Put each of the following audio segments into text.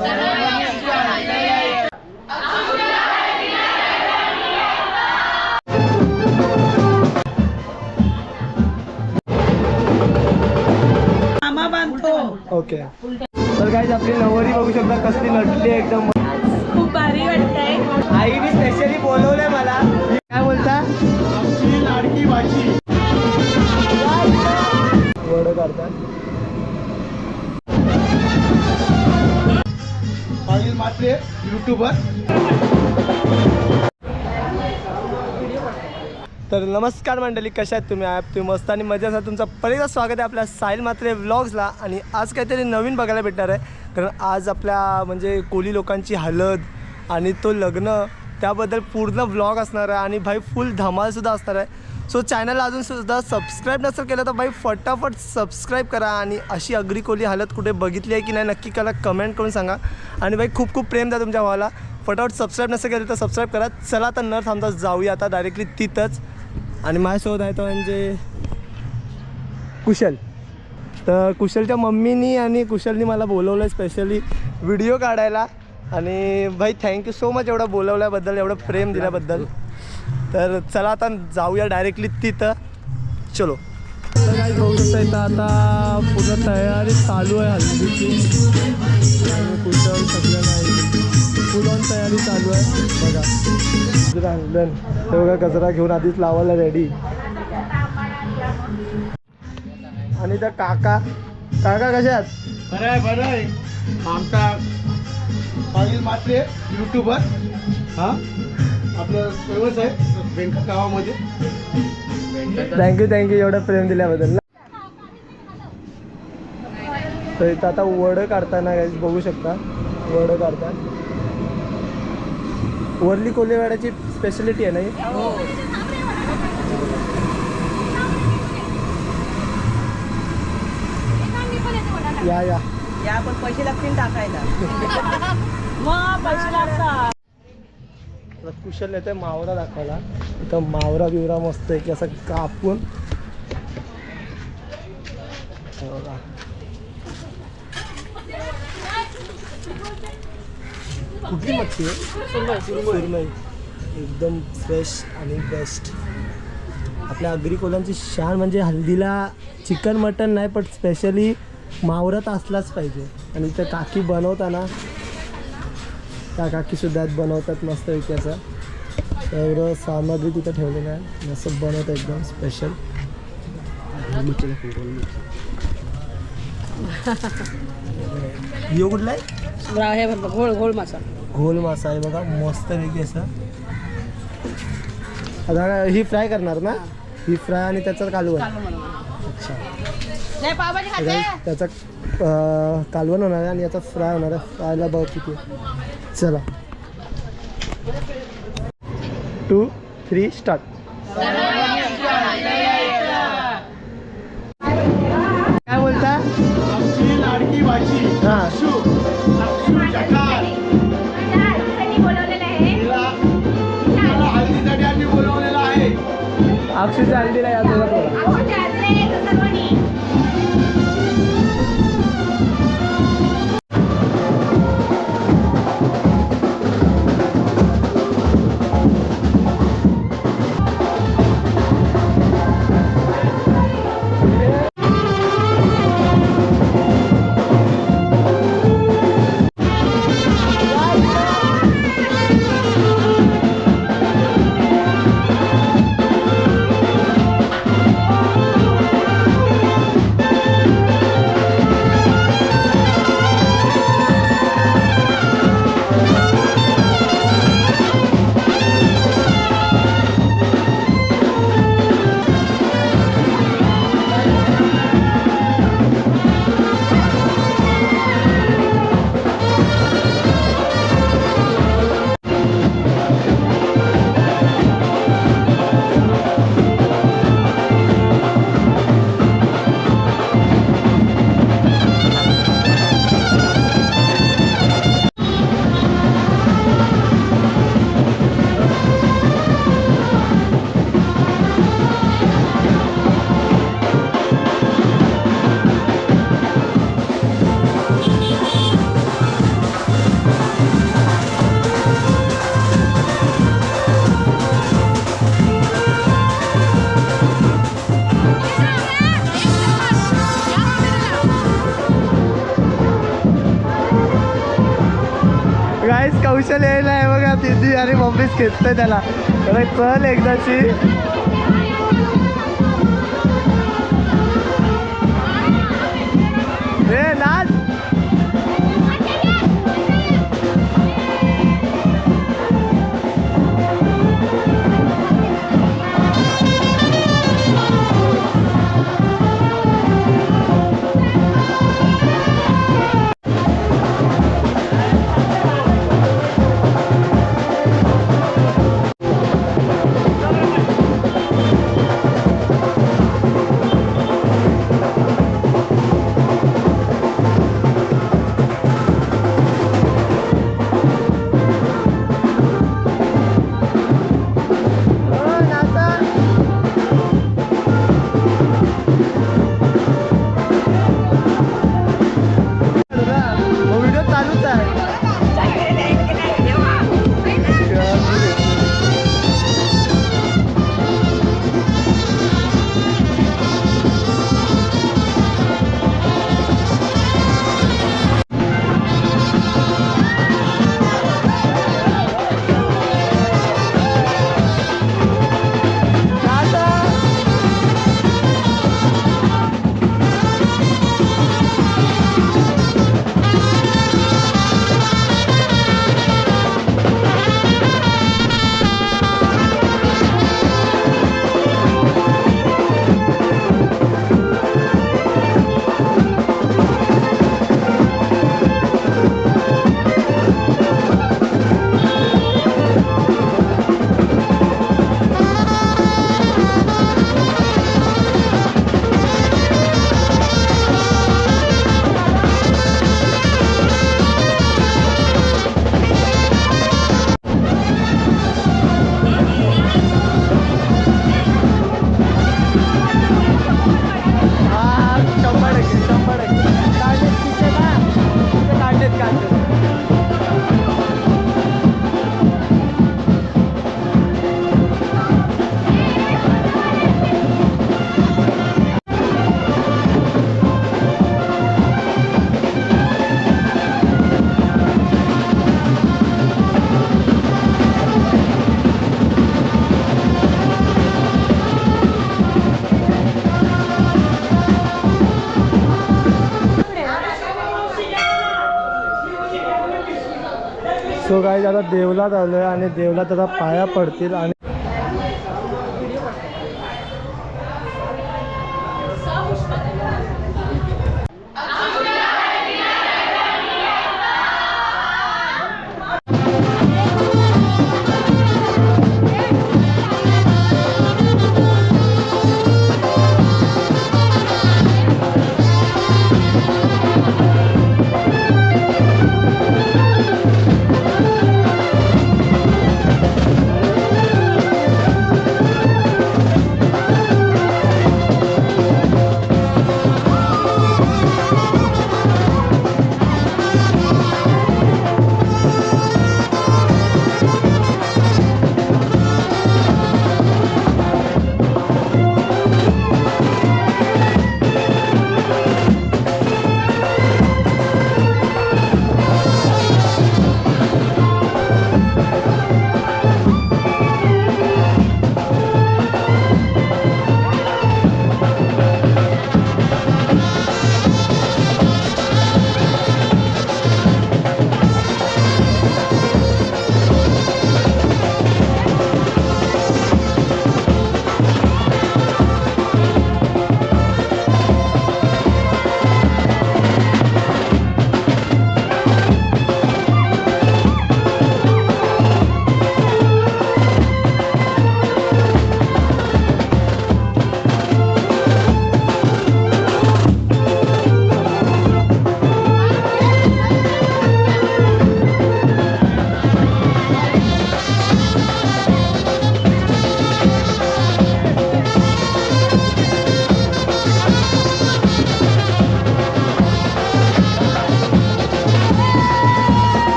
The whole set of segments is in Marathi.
मामा बांधतो. ओके, तर गाईज आपली नवरी बघू शकता कसली नटली एकदम. खूप भारी वाटतंय. आईने स्पेशली बोलवलंय मला. काय बोलता? आमची लाडकी भाची वड करतात. पाहिल मात्र युट्यूबर. तर नमस्कार मंडळी, कशा आहेत तुम्ही? तुम्ही मस्त आणि मजेत असाल. तुमचं पहिलं स्वागत आहे आपल्या साहिल म्हात्रे व्लॉग्सला. आणि आज काहीतरी नवीन बघायला भेटणार आहे, कारण आज आपल्या म्हणजे कोली लोकांची हळद आणि तो लग्न त्याबद्दल पूर्ण व्लॉग असणार आहे. आणि भाई फुल धमालसुद्धा असणार आहे. सो चॅनलला अजूनसुद्धा सबस्क्राईब नसेल केलं तर भाई फटाफट सबस्क्राईब करा. आणि अशी अग्री कोली हळद कुठे बघितली आहे की नाही नक्की करा, कमेंट करून सांगा. आणि भाई खूप खूप प्रेम द्या तुमच्या भावाला. फटाफट सबस्क्राईब नसेल केलं तर सबस्क्राईब करा. चला आता न थांबता जाऊया आता डायरेक्टली तिथंच. आणि माझ्यासोबत आहे तो म्हणजे कुशल. तर कुशलच्या मम्मीनी आणि कुशलनी मला बोलवलं आहे स्पेशली व्हिडिओ काढायला. आणि भाई थँक्यू सो मच एवढं बोलवल्याबद्दल, एवढं प्रेम दिल्याबद्दल. तर चला आता जाऊया डायरेक्टली तिथं. चलो. तर काही बघू शकता इथं आता पूर्ण तयारी चालू आहे हल्दीची. कुशल सगळं नाही पूर्ण तयारी चालू आहे. बघा गजरा आणलं, ते बघा गजरा घेऊन आधीच लावायला रेडी. आणि त्या काका कशात? बरं आहे बरं आहे. आमचा पाहिल मात्र युट्यूबर. हां, आपलं फेमस आहे बेंका गावामध्ये. थँक्यू एवढं प्रेम दिल्याबद्दल. तर इथं आता वडं काढताना काही बघू शकता, वडं काढतात. वरली कोल्हेवाड्याची स्पेशलिटी आहे ना ही. या पण पैसे लागतील टाकायला. मग पैसे लागतात. कुशल येते मावरा दाखवायला. इथं मावरा बिवरा मस्त आहे की असं कापून. कुठली मच्छी आहे? सुरमई. एकदम फ्रेश आणि बेस्ट. आपल्या अग्री कोल्यांची शान म्हणजे हल्दीला चिकन मटन नाही पण स्पेशली मावरात असलाच पाहिजे. आणि इथं काकी बनवताना त्या काकीसुद्धा बनवतात मस्त पैकी. असं एवढं सामग्री तिथं ठेवलेलं आहे, असं बनवतं एकदम स्पेशल. यो कुठला आहे? घोळ मासा. घोल मासा आहे बघा, मस्त पैकी असं. आता ही फ्राय करणार ना? ही फ्राय आणि त्याचा कालवण. अच्छा, त्याचा कालवण होणार आहे आणि याचा फ्राय होणार आहे. फ्रायला बघ किती. चला 2, 3 स्टार्ट. काय बोलता? आमची लाडकी भाची हां हल्दीसाठी आम्ही बोलवलेलं आहे. अक्षरशः आणलेला आहे आता. गाईस कौशल यायला आहे बघा दीदी आणि मम्मीच खेचतोय त्याला अरे चल एकदाची रे नाच व्हिडिओ चालूच आहे सो गाईज आता देवलात आलोय आणि देवलात आता पाया पडतील आणि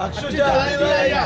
अक्षुच्या हळदीला या.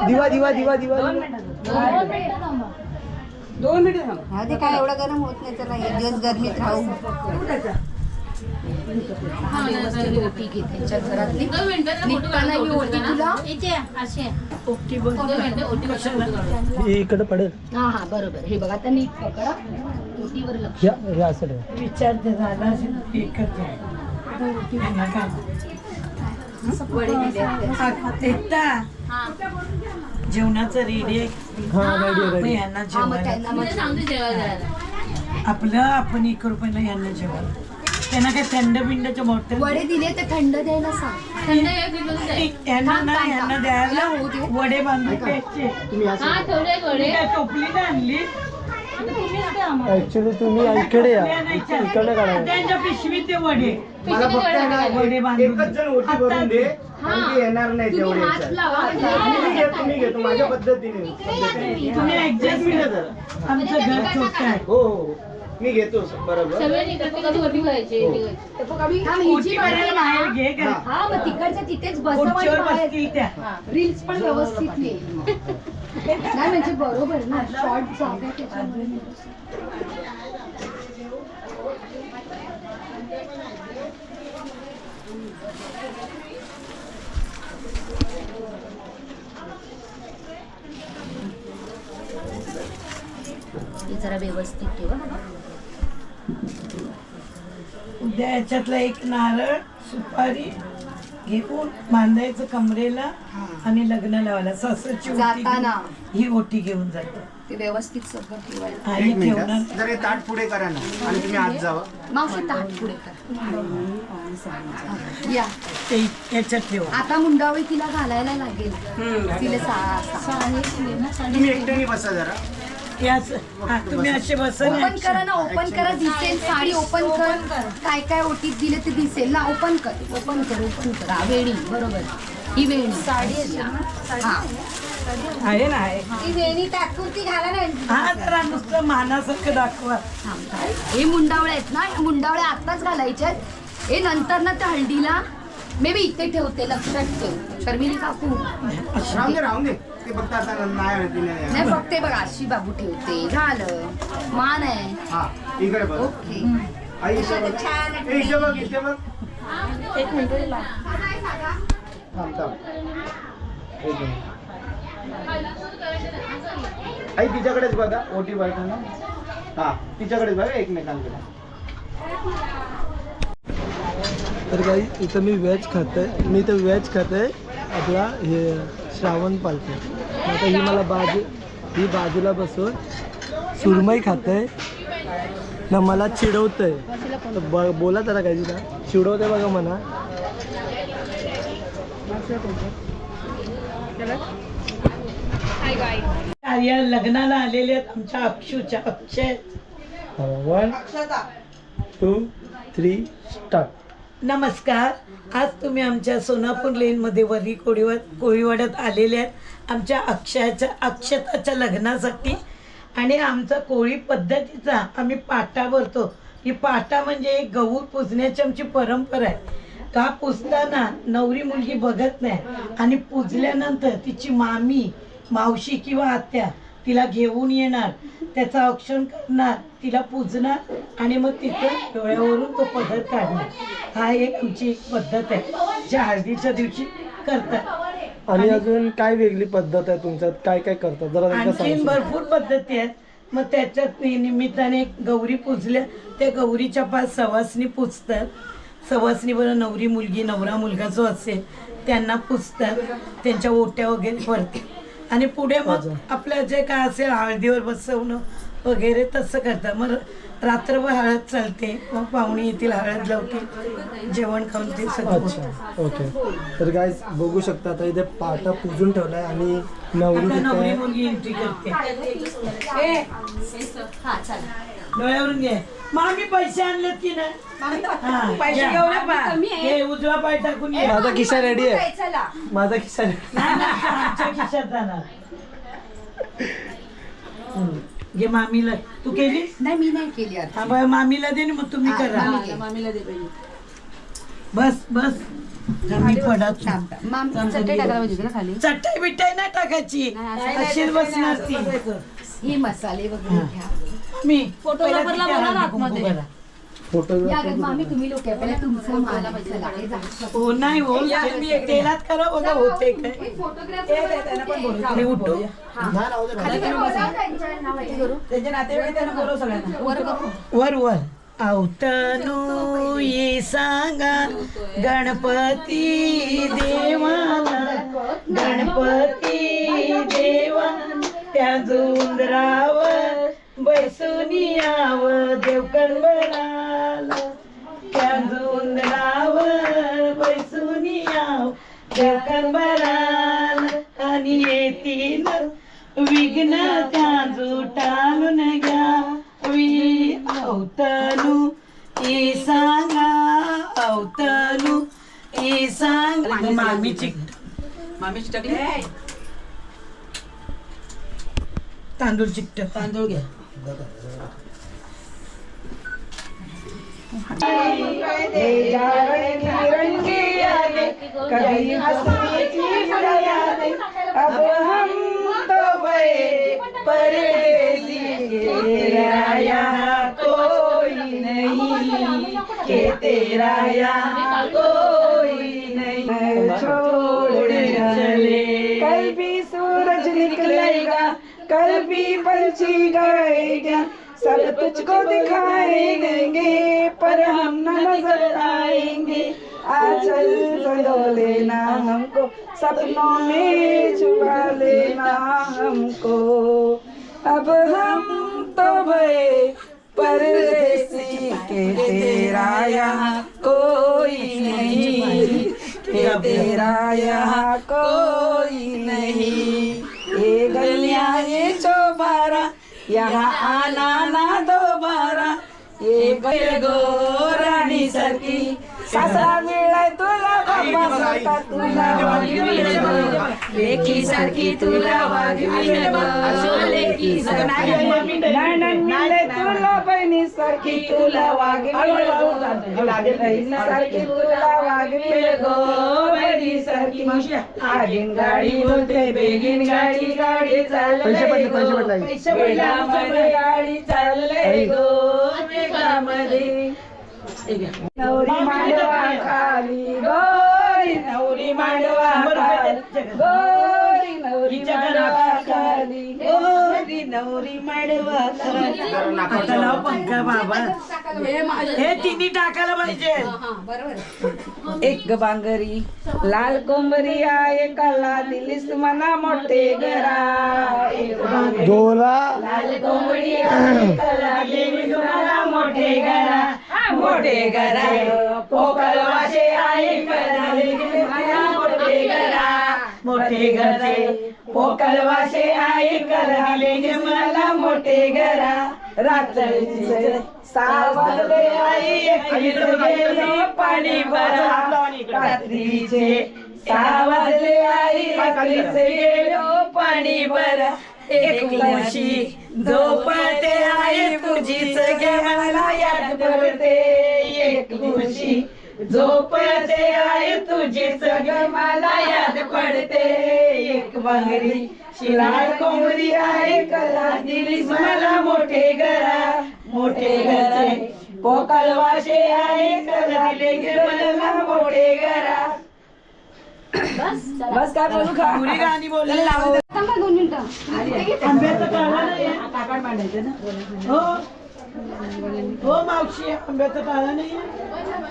दिवा दिवा दिवा दिवा 2 मिनिटं थांबा. ते काय एवढं गरम होत नाही त्याला एक दिवस गरमीत राहू ओटी घे त्यांच्या घरातली निघताना ही ओटी तुला इकडे पडेल. हा हा बरोबर हे बघा आता नीट पकडा ओटीवर लक्ष हे असं ठेव. विचारते झाला एकच आहे. वडे दिले आहेत. एकटा जेवणाचं रेडी आहे. हा रेडी मग रेडी. यांना हा, मग त्यांना मग आपलं आपण 1 रुपयाला यांना जेवण. त्यांना काय थंड बिंडच्या बॉटल वडे दिले तर थंड द्यायला सांग यांना ना यांना द्यायला होऊ दे. वडे बांधून प्यायचे. तुम्ही असं तुम्ही काय टोपली ना आणली ऍक्च्युली तुम्ही इकडे या आणायच्या. इकडे काढा. त्यांच्या पिशवीत ते वडे मला फक्त आहे ना वडे बांधून एकच जण ओटी भरून दे कारण की येणार नाही तुम्ही तेवढे हात लावा तुम्ही घेतो माझ्या पद्धतीने. तुम्ही ऍडजस्टमेंट करा. आमचं घर छोटं आहे. हो हो मी घेतो बरोबर. ओटी भरायला बाहेर घे का? हा मग तिकडच्या तिथेच खुर्चीवर बसवा बसतील त्या. रील्स पण व्यवस्थित ये नाही म्हणजे बरोबर ना शॉर्ट जागा त्याच्यामुळे हे जरा व्यवस्थित ठेवा उद्या याच्यातला एक नारळ सुपारी घेऊन बांधायचं कमरेला आणि लग्न लावायला. सासरची ओटी जाताना. घेऊन ही ओटी घेऊन जाते. ते व्यवस्थित सगळं ठेवायला आई ठेवणार. जर हे ताट पुढे करा ना आणि तुम्ही आत जावा. मावशी ताट पुढे कर या ते याच्यात ठेव. आता मुंडावळी तिला घालायला लागेल तिला तुम्ही एकट्याने बसा जरा. याच हा, तुम्ही असे बसा ना. ओपन करा ना ओपन करा दिसेल साडी ओपन कर काय काय ओटीत दिले ते दिसेल ना ओपन कर ओपन कर हा, वेणी बरोबर ही वेणी साडी हा आहे ना आहे. ही वेणी टाकून ती घाला ना हा जरा नुसतं मानासारखं दाखवा. हे मुंडावळे आहेत ना या मुंडावळ्या आताच घालायच्यात हे नंतर ना त्या हळदीला मे बी इथे ठेवते, लक्षात ठेव. शर्मिली काकू राहून दे ते फक्त आता नाही नाही फक्त हे बघा अशी बाबू ठेवते. झालं, मान आहे. हा इकडे बघ. ओके. आई इथे बघ. ए, इथे बघ इथे बघ. एक मिनिट थांब थांब. एक मिनिट. आई तिच्याकडेच बघा ओटी बघताना. हा तिच्याकडेच बघा एकमेकांकडे. तर काही इथं मी व्हेज खातोय. मी तर व्हेज खातोय आपला हे श्रावण पालखी. आता ही मला ही बाजूला बसून सुरमई खातोय ना मला चिडवतंय. तर बोला त्याला काही ना चिडवते बघा म्हणा. कार्य लग्नाला आलेले आहेत आमच्या अक्षय. 1 2 3 स्टार्ट. नमस्कार. आज तुम्ही आमच्या सोनापूर लेनमध्ये वरी कोळीवाड्यात आलेले आहेत आमच्या अक्षताच्या लग्नासाठी. आणि आमचा कोळी पद्धतीचा आम्ही पाटा भरतो. ही पाटा म्हणजे एक गहू पुजण्याची आमची परंपरा आहे. का पुजताना नवरी मुलगी बघत नाही आणि पुजल्यानंतर तिची मावशी किंवा आत्या तिला घेऊन येणार, त्याचं औक्षण करणार, तिला पूजणार आणि मग तिथं डोळ्यावरून तो पदर काढणार. हा एक आमची पद्धत आहे ज्या हळदीच्या दिवशी करतात. आणि अजून काय वेगळी पद्धत आहे तुमच्यात? काय काय करतात जरा एकदा आणखीन सांगा. भरपूर पद्धती आहेत. मग त्याच्यात निमित्ताने गौरी पूजल्या त्या गौरीच्या पास सवासणी पूजतात. सवासणी बरं नवरी मुलगी नवरा मुलगा जो असेल त्यांना पूजतात, त्यांच्या ओट्या वगैरे भरतात आणि पुढे मग आपलं जे काय असेल हळदीवर बसवणं वगैरे तसं करतात. मग रात्रभर हळद चालते, मग पाहुणे येतील, हळद लावतील, जेवण खाऊन ते सगळं. अच्छा ओके. तर काय बघू शकता आता इथे पाटा पुजून ठेवलाय आणि नवरी आता नवरी तिथे मुलगी एंट्री करते. हा चालेल. डोळ्यावरून घे. मामी पैसे आणलेत की नाही? पैसे घेऊ नका. उजवा पाय टाकून ये. माझा खिसा रेडी आहे. चला. माझा खिसा रेडी. नाही, नाही, आमच्या खिशात जाणार. घे मामीला. तू केलीस? नाही मी नाही केली आता. हा बाय मामीला दे ना मग तुम्ही करा. मामीला दे पाहिजे. बस बस मी पडत मामी चटई टाकायला पाहिजे ना खाली. चटई बिटाई नाही टाकायची, अशीच बसणार ती. हे मसाले वगैरे घ्या. मी फोटो या ग, मामी तुम्ही लोक आहे, पहिला तुमचं मला चला, हे जा. हो नाही हो तेलात करा बघा होते काय. मी उठू खाली करू बसा. वर करू. वर वर. आवतनु ये सांगा गणपती देवाला, गणपती देवा त्या झुंजरावर बैसून यावं देवकणबराला, त्या झुंजरावर बैसून यावं देवकणबराला आणि येतील विघ्न त्या जुटालून घ्या. अवतनु ई सांगा, अवतनु ई सांगा. मामी चिकट तांदूळ चिकट तांदूळ घ्या. कभी हंसने अब हम तो गए परदेसी, तेरा यहाँ कोई नहीं, के तेरा यहाँ कोई नहीं, छोड़ चले. कल भी सूरज निकलेगा, कल भी पंछी गाएगा, सब तुझको दिखाई देंगे पर हम न नजर आएंगे. आंचल संडो लेना हमको, सपनों में छुपा लेना हमको. अब हम तो भय परदेसी, के तेरा यहाँ कोई नहीं, के तेरा यहाँ कोई नहीं. ये गलियां ये चौबारा यहाँ आना ना दोबारा, ये गोराणी सारखी सासरा मिळाय तुला, बाबा सारखा तुला वागवी बघ, लेकी सारखी तुला वागवी बघ, लेकी सारखी मिळाय तुला, बहिणी सारखी तुला वागवी बघ, बहिणी सारखी तुला वागवी गो बैरी सारखी मावशी आगीन गाडी बोलते बेगीन गाडी गाडी चालले गो वेगामध्ये गाडी चालले गो वेगामध्ये नवरी मांडवा खाली गोरी नवरी मांडवा गोरी नवरी मांडवा खाली गोरी नवरी मांडवा आता लाव पंखा बाबा हे तिन्ही टाकायला पाहिजे एक बांगरी लाल कोंबरी आहे काला दिलीस मना मोठे घरा दोला लाल कोंबडी आहे काला दिलीस मना मोठे घरा मोठे घरा पोकळ वाशे आई कराले मोठे घरा मोठे घरे पोकळ वाशे आई कराले मला मोठे घरा रात्रीचे 6 वाजले आई गेलो पाणी भरा रात्रीचे 6 वाजले आई गेलो पाणी भरा एक उशी झोपते आई तुझीच गे मला याद पडते एक उशी झोपते आई तुझीच गे मला याद पडते एक बांगरी शिलाळ कोंबडी आई कला दिलीस मला मोठे घरा मोठे घरा पोकळ वाशे आई कला दिले मला मोठे घरा बस काय बोलू का पुरी गाणी बोलायला लावू थांबा 2 मिनिटं आंब्याचं काढा नाही काकाड मांडायचं ना हो मावशी आंब्याचं काढा नाही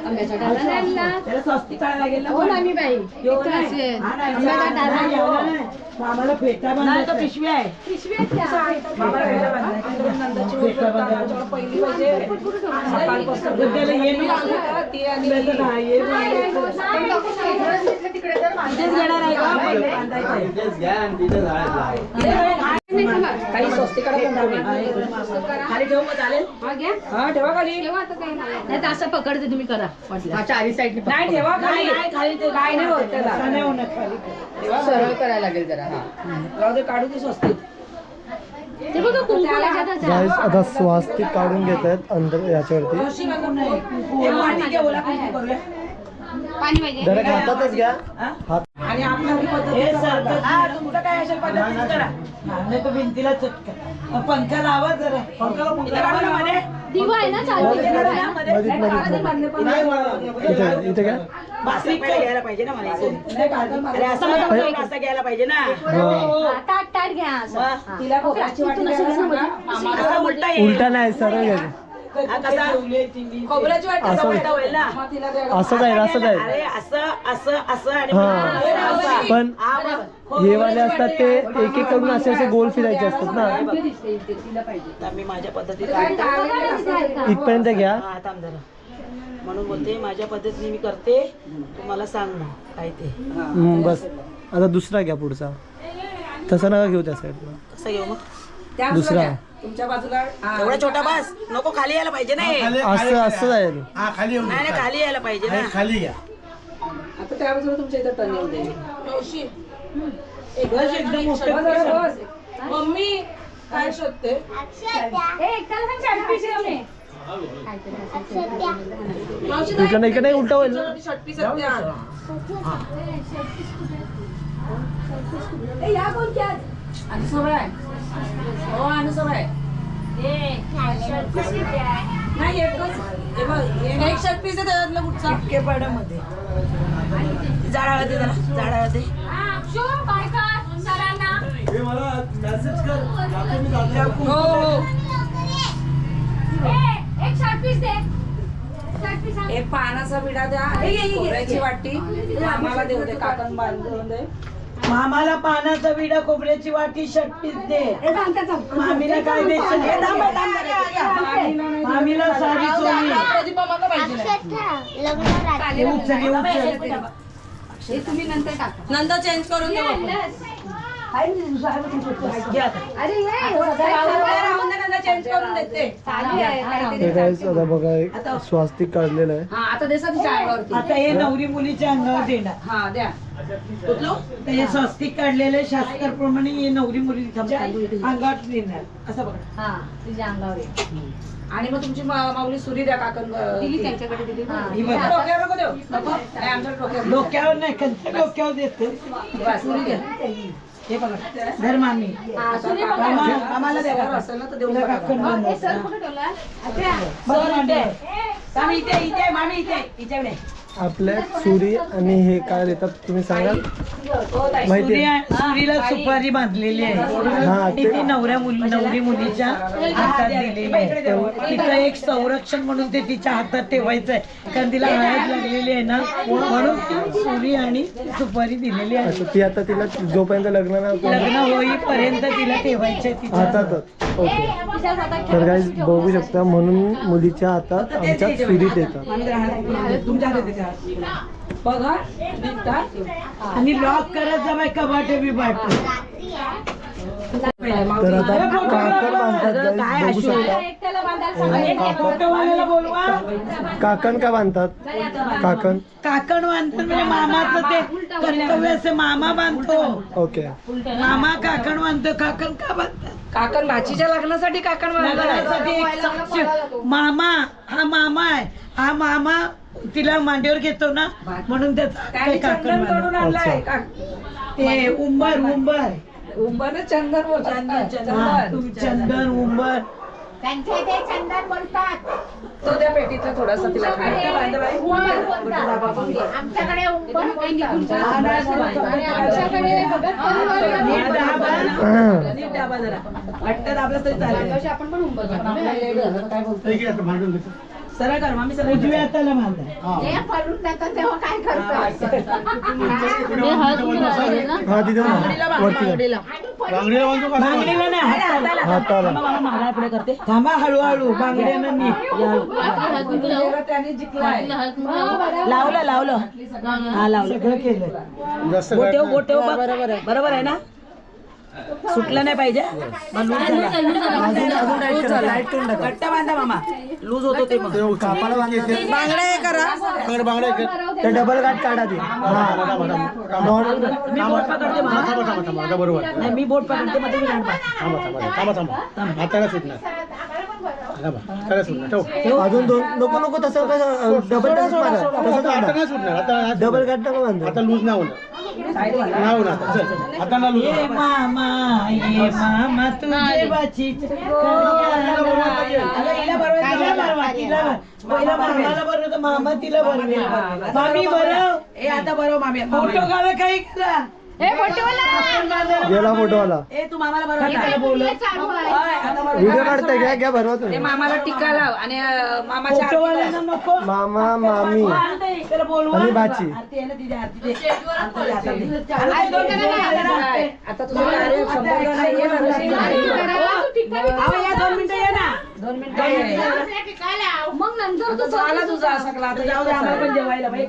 आंब्याचा डाला नाही ना त्याला स्वस्ती काढा लागेल ना हो ना मी बाई एक असेल आंब्याचा डाला मामाला फेटा बांधायचा पिशवी आहे पिशवी आहेत त्या. मामाला फेटा बांधायचा फेटा बांधायचा पहिली पाहिजे त्याला हे मी आंब्याचं नाही हे तिकडे जर बांधायचं घेणार आहे का पहिले बांधायचं काही स्वस्ती खाली ठेवू का चालेल हा घ्या हा ठेवा खाली ठेवा आता काही नाही तर असं पकडते तुम्ही करा वाटलं चारी साईड नाही ठेवा खाली खाली ते काय नाही होत त्याला नाही होणार खाली सरळ करायला लागेल जरा जाऊ दे काढू की स्वस्ती ते बघा कुंकू याच्यातच आहे. गाईस आता स्वास्तिक काढून घेत आहेत अंदर याच्यावरती एक वाटी घे ओला कुंकू करूया पाणी पाहिजे डायरेक्ट हातातच घ्या हात आणि आपल्या तुमचं काय असेल पद्धतीने करा नाही तर भिंतीला चटका पंखा लावा जरा पंखाला मध्ये दिवा आहे ना चालू इथे इथे घ्या बासरी घ्यायला पाहिजे ना मला अरे असं घ्यायला पाहिजे ना ताट ताट घ्या असं. तिला खोबऱ्याची वाटी असा उलटा उलटा नाही सरळ घ्यायचं खोबऱ्याची वाटी असा उलटा होईल ना असं जाईल असं जाईल अरे असं असं असं आणि हा पण हे वाले असतात ते एक एक करून असे असे गोल फिरायचे असतात ना मी माझ्या पद्धतीत इथपर्यंत घ्या हा थांब जरा म्हणून बोलते माझ्या पद्धतीने मी करते तुम्हाला सांग ना काय ते बस आता दुसरा घ्या पुढचा तसा नका घेऊ त्या साईडला कसं घेऊ मग दुसरा तुमच्या बाजूला एवढा छोटा बस नको खाली यायला पाहिजे ना असं असं जाईल हा खाली येऊन नाही नाही खाली यायला पाहिजे ना खाली घ्या आता त्या बाजूला तुमच्या इथं टर्न येऊ दे एकदम मोठं मम्मी काय शोधते इकडे इकडे उलटा होईल ना नाही एक शर्ट पीस आहे त्याच्यातलं कुठचा केपाड्यामध्ये जाळा दे जरा जाळा दे हो हो एक पानाचा विडा द्या खोबऱ्याची वाटी मामाला देऊ दे काकण बांधून दे मामाला पानाचा विडा खोबऱ्याची वाटी शक्तीच दे मामीला काय द्यायचं मामीला साडी चोळी हे तुम्ही नंतर टाका नंतर चेंज करून दे अरे हे guys, आता बघा एक स्वास्तिक काढलेलं आहे. आता हे नवरी मुलीच्या अंगावर देणार तर हे स्वस्तिक काढलेले शास्त्राप्रमाणे हे नवरी मुलीच्या अंगावर देणार असं बघा. तुझ्या अंगावर आणि मग तुमची माऊली सुरी द्या काकण दिली त्यांच्याकडे दिली ना. ही बघा. डोक्यावर नको देऊ नको नाही आमच्या डोक्यावर डोक्यावर नाही कंच्या डोक्यावर देते सुरी द्या हे बघा धर मामी आम्हाला द्या असेल ना तर देऊ तुला नका. काकण बनवते. सर कुठे ठेवला? बघ मामी. आम्ही इथे इथे मामी इथे इच्याकडे आपल्या सुरी आणि हे काय देतात तुम्ही सांगाल माहिती आहे? सुरीला सुपारी बांधलेली आहे हा आणि ती ते नवरी मुलीच्या हातात दिलेली आहे. तिथं एक संरक्षण म्हणून ते तिच्या हातात ठेवायचं आहे कारण तिला हळद लागलेली आहे ना म्हणून ती सुरी आणि सुपारी दिलेली आहे. अच्छा, ती आता तिला जोपर्यंत लग्न ना लग्न होईपर्यंत तिला ठेवायचं आहे तिच्या हातातच. ओके तर गाईज बघू शकता म्हणून मुलीच्या हातात आमच्या सुरी देतात. तुमच्या हातात द्या. बघा निघतात. आणि लॉक करत जा बाय कबाटे बिबाट. तर आता काकण बांधतात guys, बघू शकता. फोटोवाल्याला बोलवा. काकण का बांधतात? काकण काकण बांधतात म्हणजे मामाचं ते कर्तव्य असे मामा बांधतो. ओके. मामा काकण बांधतो. काकण का बांधतात? काकण भाचीच्या लग्नासाठी काकण लग्नासाठी एक साक्ष मामा हा मामा आहे. हा मामा तिला मांडीवर घेतो ना म्हणून त्याचा त्याने काकण चंदन बांधतात. करून आणलाय ते उंबर उंबर चंदन बोलतात. तुम्ही चंदन उंबर त्यांच्या इथे चंदन बोलतात. तो त्या पेटीतला थोडासा तिला खायला आमच्याकडे उंबर बोलतात. आणि आमच्याकडे वाटतं दाबलं तरी चालेल. आपण पण उंबर बोलतो. काय बोलतो इकडे आता भांडून देतो. सरळ कर मामी सरळ उजव्या हाताला बांधा. हा. हे पडून जातात तेव्हा काय करतात? हा तिथे ना, वरती जा. बांगडीला बांधतो का? बांगडीला नाही हाताला. हाताला. थांबा हळूहळू बांगड्यानं नीट. त्याने जिंकलाय. लावलं हा लावलं सगळं केलं. जास्त काय नाही. बरोबर आहे ना सुटलं नाही पाहिजे घट्ट बांधा मामा लूज होतो ते मग ते कापाला बांधतात. बांगड्या हे करा बांगडे बांगडे ते डबल गाठ काढा ती. मी बोट पकडते मामा आता बरोबर नाही मी बोट पकडते मग तुम्ही गाठ थांबा हाताला सुटणार थांबा हाताला सुटणार ठेव अजून दोन नको तसं कसं डबल तसं आता काढा. नाही सुटणार आता डबल गाठ नको बांधा. आता लूज नाही होणार नाही होणार आता चल आता ना लूज ये मामा तुझे बाचीचे पहिला मामाला बरं मामा तिला बरं मामी बरं ए आता बरोबर मामी फोटो काढा काही करा. गेला फोटोवाला. ए तू मामाला बरोबर व्हिडिओ काढताय घ्या भरवा ते तुम्ही. मामाला टिक्का लाव आणि मामाच्या फोटोवाल्यांना नको मामा मामी त्याला बोलवा. आणि बाची. आता तुझं कार्य संपलं नाही ये या 2 मिनिटं ये ना 2 मिनिटं ये. मग नंतर आता झाला तुझा सकला आता जाऊ दे आम्हाला पण जेवायला बाई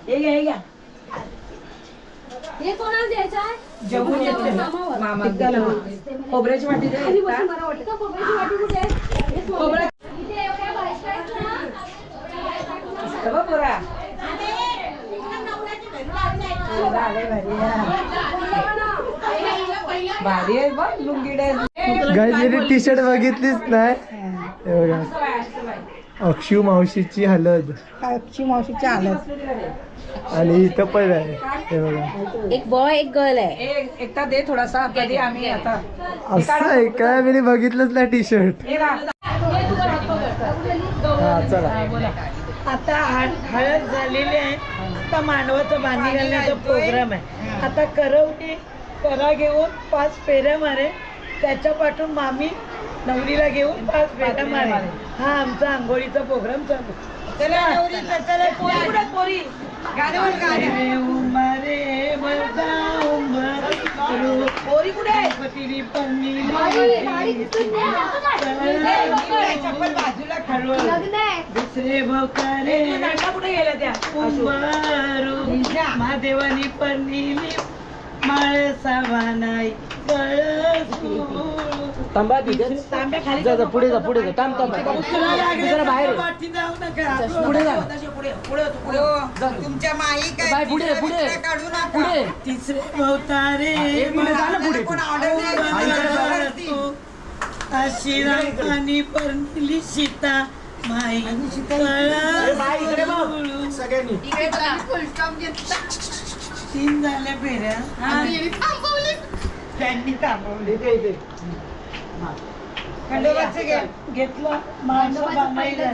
हे घ्या हे कोणाला द्यायचं आहे? जेवून येते. मामा खोबऱ्याची वाटी दे खाली बसून मला वाटतं का खोबऱ्याची वाटी कुठे आहे? हे खोबरं. इथे एवढ्या बायका आहेत ना. बघ पोरा भारी आहे बघ लुंगी गाईज टी शर्ट बघितलीच नाही. हे बघा अक्षू मावशीची हलद मावशीच्या आलं आणि इथं पण आहे. हे बघा एक बॉय एक गर्ल आहे. एकटा दे थोडासा कधी आम्ही आता असं आहे काय मी बघितलंच नाही टी शर्ट. हे का हा चला. आता हळद झालेली आहे. आता मांडवाचं बांधी घालण्याचा प्रोग्राम आहे. आता करवली करा घेऊन 5 फेऱ्या मारे त्याच्या पाठून मामी नवरीला घेऊन 5 फेऱ्या मारे. हा आमचा आंघोळीचा प्रोग्राम चालू. पोरी पोरी कुठे दुसरे भोकारे कुठे गेल्या त्या महादेवानी परनिली माळसावा नाही कळसू तांब्या खाली जा पुढे जा थांब तुला लागलं जरा बाहेर तर ये. पाठी जाऊ नका पुढे जा तुमच्या माई काय बाय, पुढे, पुढे. काढू नका पुढे तिसरे भवतारे पुढे जा ना पुढे कोण ऑर्डर तू अशी रांकानी परमिली सीता माई सगळ्यांनी तीन झाल्या फेऱ्या त्यांनी थांबवले इथे इथे खंडोबाचं घे घेतलं माणसं बांधायला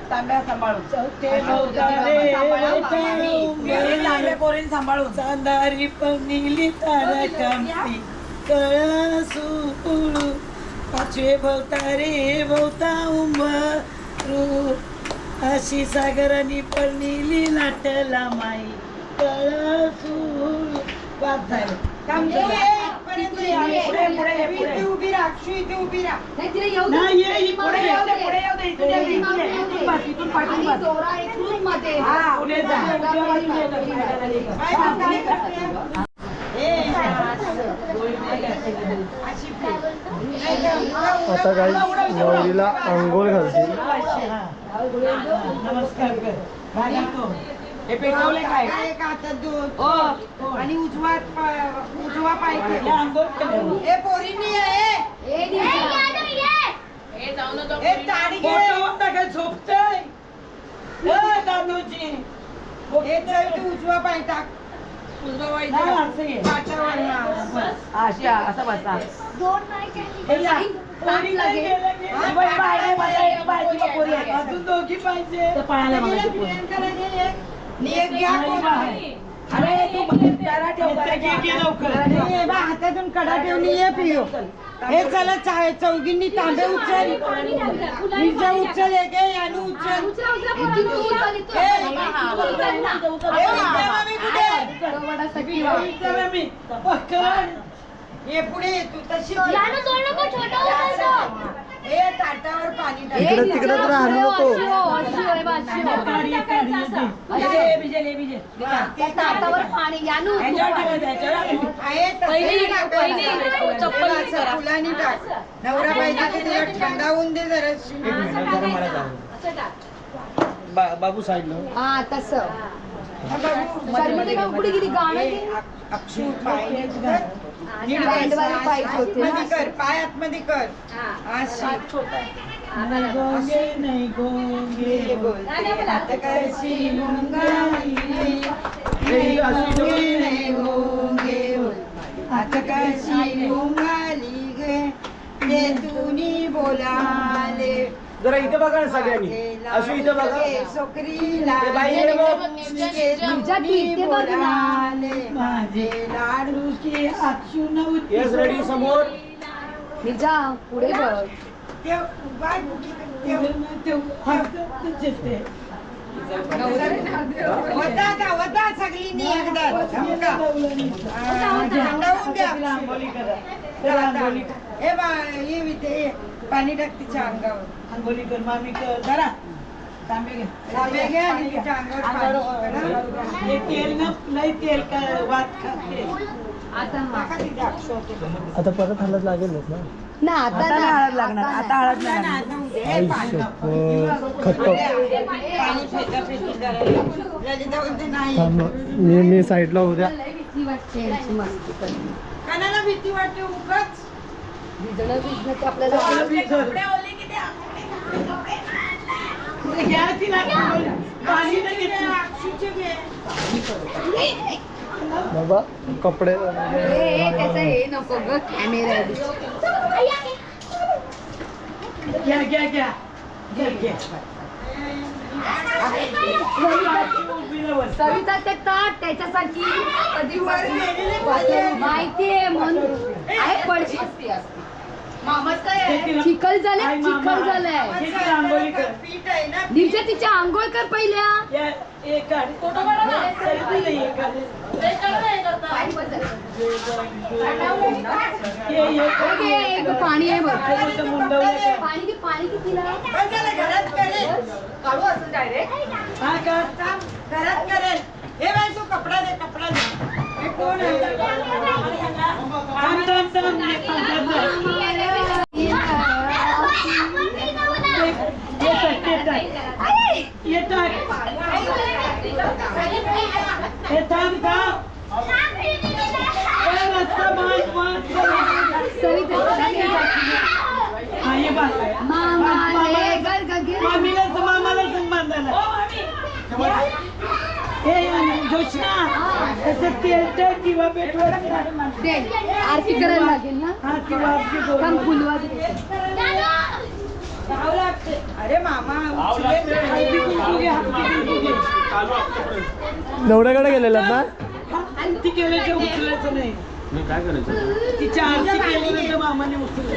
तांब्या सांभाळून चौथे भवतारे सांभाळून चांदारी पनिली तारा कामती कळसू पाचवे भवतारे भवता उंबरू अशी सागरानी पडलेली लाटला माई कळसू वाद झालं इथे उभी राहा अक्षू इथे उभी राहा नाही, तिला येऊ नाही, दे. ये, ही पुढे येऊ दे, पुढे येऊ दे, इथून पुढे ये, येऊ दे. इथून पाठी, आणि पाठी. दोरा इकडून मध्ये. पुढे जा. आता काही नवरीला आंघोळ घालतील नमस्कार कर घालतो. हे पेटवले काय एक हातात दूध आणि उजवा पाय हे आंघोळ केलं. हे पोरींनी आहे ए, निघा. हे ताडी घे फोटोवर टाका, झोपतंय. ए, दादूजी. हे चल तू उजवा पाय टाक नाही, असं घे. पाटावर हा. असं बसा हे या. ताट पोरी लागेल. गेलं की- अजून दोघी पाहिजे पायाला प्रियंकाला घे एक. नी एक घ्या कोण आहे? हे बा, हातातून कडा ठेवून ये पियो हे चला चौघींनी तांबे उचल निजा उचल एक आहे, यानू उचल उचला, इथून तू उचल, इथून. ए, तू उचल ना. हे विद्या मामी कुठे गव्हाडासाठी वा. ये पुढे ये, तू तशी यानं जोड नको, छोटा उचल. हे ताटावर पाणी टाक. इकडं तिकडं तर आणू नको. त्या ताटावर पाणी यानू आहे तसं फुलांनी टाक नवरा पाहिजे तर तिला थंडावून दे जरा बाबू साईडला हा तसं शर्मिली का पुढे गेली गाणं ते? अक्षू पाय बँडवाले पाहिजे होते ना. आतमध्ये कर पाय आतमध्ये कर अशी गोंगे नाही गोंगे आता कशी मुंगाई गोंगे आता कशी मुंगाली गे ये तुनी बोलाले जरा इथे बघा ना सगळ्यांनी अशी इथे बघा सोकरीला ए बाई, इकडे बघ. तुझ्या इथे बघ ना. माझे लाडूची अक्षू नव्हती येस रेडी समोर निर्जा पुढे बघ. होता सगळींनी एकदा थंडावून द्या हे बा हे विते पाणी टाक तिच्या अंगावर आंघोळी कर मामी कर जरा तांबे घे तांबे घे आणि तिच्या अंगावर पाणी टाक. हे तेल न नाही तेल का वात खाते आता हा. टाका तिच्या अक्षोत. आता परत हलत लागेलच ना ना आता हळद लागणार, आता हळद हे पाणी. खत्म पाणी फेटा फेटी करायला ललिता बोलते नाही मी साईडला उद्या भीती वाटते यांची मस्ती करणे. कानाला भीती वाटते उगाच भिजणं भिजणं ते आपल्याला घ्या तिला पाणी नाही घेतलं. अक्षूचे घे बाबा कपडे त्याचं हे नको ग कॅमेरा घ्या घ्या घ्या घ्या घ्या सविता ते ताट त्याच्यासाठी कधी माहितीये म्हणून आहे पडशी मामाच काय चिखल झाले चिखल झालंय आंघोळी कर पीठ आहे ना दिवशी तिच्या आंघोळ कर पहिल्या या एक काढ फोटो एक पाणी आहे बघ मुंडवलं पाणी पाणी कितीला बस झालं, घरात करेल काढू असं डायरेक्ट हा का घरात करेल हे बाई तू कपडा दे हे कोण आहे हे थांब थांब ए, रस्ता बांध, बांध. हा, ये बांध. मामीला मामाला संग बांधायला. ए जोशना त्याचं तेल तर किंवा पेटवर आरती करायला लागेल ना. हा किंवा आरती करू. थांब, फुलवा दे. अरे मामा हळदी कुंकू घे, हळदी कुंकू घे. नवऱ्याकडे गेलेलात ना? आरती केल्याच्या उचलायचं नाही. तिच्या आरती केल्यानंतर मामाने उचललं.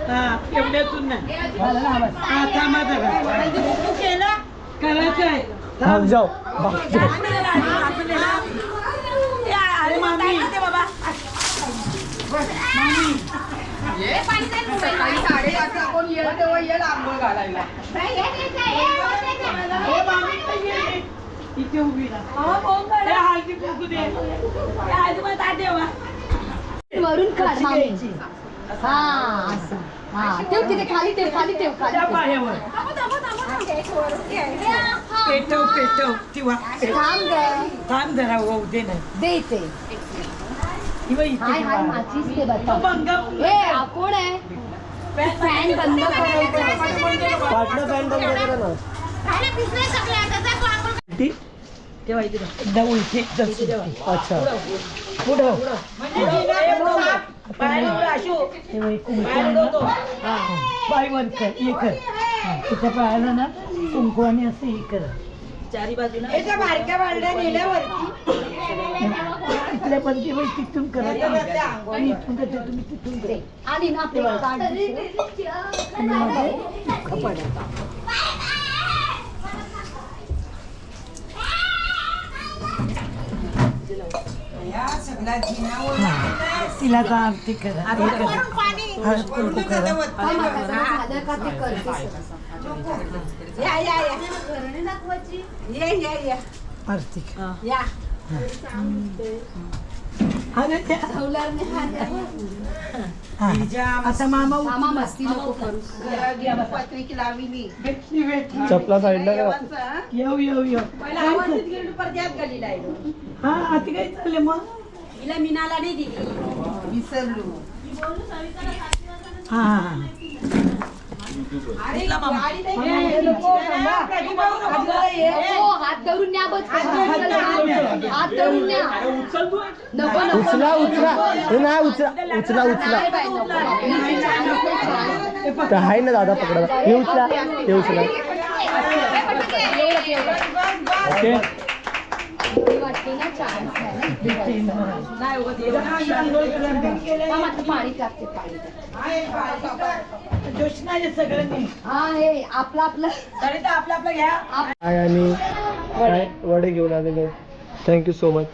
हा एवढ्यातून नाही. हा थांबा जरा. केलं करायचं आहे. थांब जाऊ अरे मामी हे मामी तर ये. इथे उभी राहा. हे हळदी कुंकू दे. हे आजोबा ताट ठेवा. वरून काढ कशी मामी. घ्यायची? हा असं. हा ठेव तिथे खाली ठेव खाली ठेव खाली त्या ठेव. पायावर पेटव पेटव किंवा थांब ग. थांब जरा होऊ दे ना. दे इथे. किंवा इथे हाय हाय ठेवा. माझीच ते तो बता. बंगा ए आपण आहे फॅन बंद करायचं. पाटणं फॅन बंद करा ना. तेव्हा इथे एकदा उलटी जशी अच्छा पुढं पाय वर कर हे कर. तिच्या पायाला ना कुंकवाने असं हे कर. याच्या बारक्या बालड्या नेल्यावरती इथल्या पंथी बाई तिथून करा. आणि इथून करते तुम्ही तिथून करा. आणि ना आपले काढ आणि मध्ये कपाडाचा. तिला तर आरती करा. हे करा. हळद कुंकू करा. झालं का ते करते. आरती करा. अरे त्या हा. आता मामा मामा मस्ती नको करू. भेटली भेटली. चपला साईडला करा. येऊ येऊ येऊ. हा आता काय चालले मग? मीनाला नाही दिली विसरलो. हा हा हो हात धरून न्या बस. हात धरून न्या. नको नको. उचला उचला हे नाही उचला उचला उचला नाही बाई, नको. तर आहे ना दादा पकडा. हे उचला हे उचला. ओके भीती वाटते ना चान्स आहे ना. मामा आता पाणी टाकते पाणी टाक. जोशनाचे सगळ्यांनी हा हे आपलं आपलं काय आणि काय वडे घेऊन आलेले. Thank you so much.